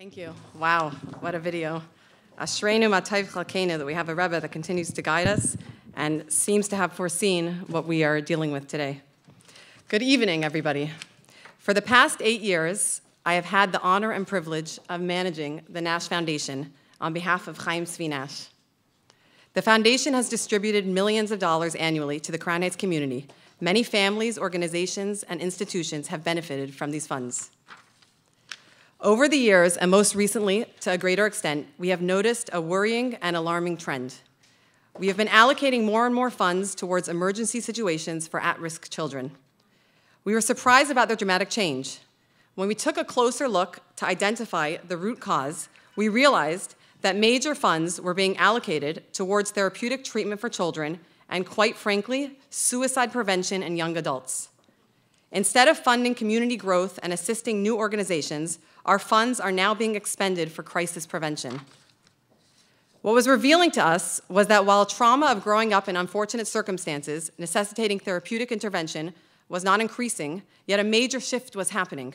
Thank you. Wow, what a video. Ashreinu matayv chalkeinu, that we have a Rebbe that continues to guide us and seems to have foreseen what we are dealing with today. Good evening, everybody. For the past 8 years, I have had the honor and privilege of managing the Nash Foundation on behalf of Chaim Tzvi Nash. The foundation has distributed millions of dollars annually to the Crown Heights community. Many families, organizations, and institutions have benefited from these funds. Over the years, and most recently, to a greater extent, we have noticed a worrying and alarming trend. We have been allocating more and more funds towards emergency situations for at-risk children. We were surprised about the dramatic change. When we took a closer look to identify the root cause, we realized that major funds were being allocated towards therapeutic treatment for children and, quite frankly, suicide prevention in young adults. Instead of funding community growth and assisting new organizations, our funds are now being expended for crisis prevention. What was revealing to us was that while trauma of growing up in unfortunate circumstances necessitating therapeutic intervention was not increasing, yet a major shift was happening.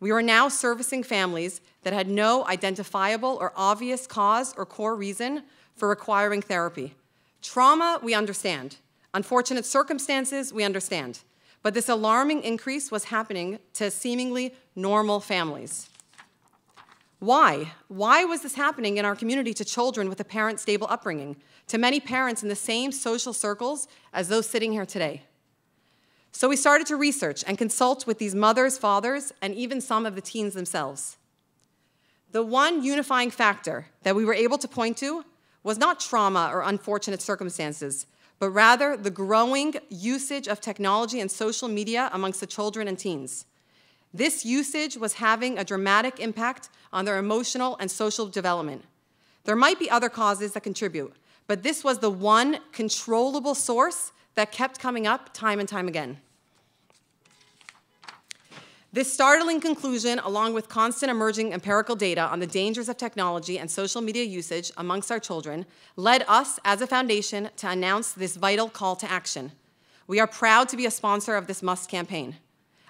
We were now servicing families that had no identifiable or obvious cause or core reason for requiring therapy. Trauma, we understand. Unfortunate circumstances, we understand. But this alarming increase was happening to seemingly normal families. Why? Why was this happening in our community to children with a parent-stable upbringing, to many parents in the same social circles as those sitting here today? So we started to research and consult with these mothers, fathers, and even some of the teens themselves. The one unifying factor that we were able to point to was not trauma or unfortunate circumstances, but rather the growing usage of technology and social media amongst the children and teens. This usage was having a dramatic impact on their emotional and social development. There might be other causes that contribute, but this was the one controllable source that kept coming up time and time again. This startling conclusion, along with constant emerging empirical data on the dangers of technology and social media usage amongst our children, led us as a foundation to announce this vital call to action. We are proud to be a sponsor of this M.U.S.T campaign.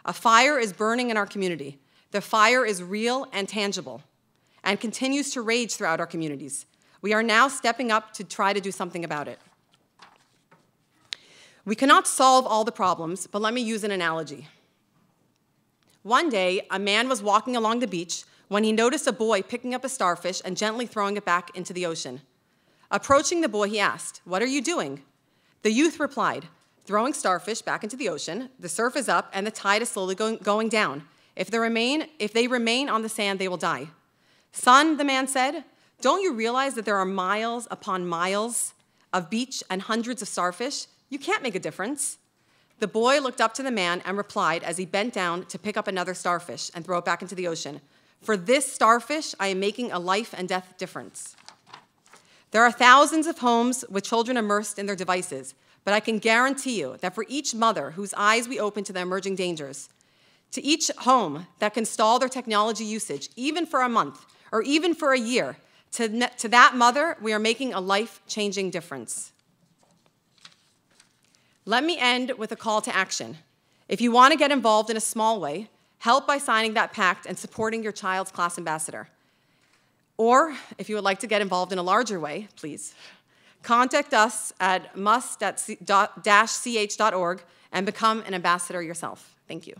A fire is burning in our community. The fire is real and tangible and continues to rage throughout our communities. We are now stepping up to try to do something about it. We cannot solve all the problems, but let me use an analogy. One day, a man was walking along the beach when he noticed a boy picking up a starfish and gently throwing it back into the ocean. Approaching the boy, he asked, "What are you doing?" The youth replied, "Throwing starfish back into the ocean. The surf is up and the tide is slowly going down. If they remain on the sand, they will die." "Son," the man said, "don't you realize that there are miles upon miles of beach and hundreds of starfish? You can't make a difference." The boy looked up to the man and replied as he bent down to pick up another starfish and throw it back into the ocean, "For this starfish, I am making a life and death difference." There are thousands of homes with children immersed in their devices, but I can guarantee you that for each mother whose eyes we open to the emerging dangers, to each home that can stall their technology usage, even for a month or even for a year, to that mother, we are making a life-changing difference. Let me end with a call to action. If you want to get involved in a small way, help by signing that pact and supporting your child's class ambassador. Or, if you would like to get involved in a larger way, please, contact us at must-ch.org and become an ambassador yourself. Thank you.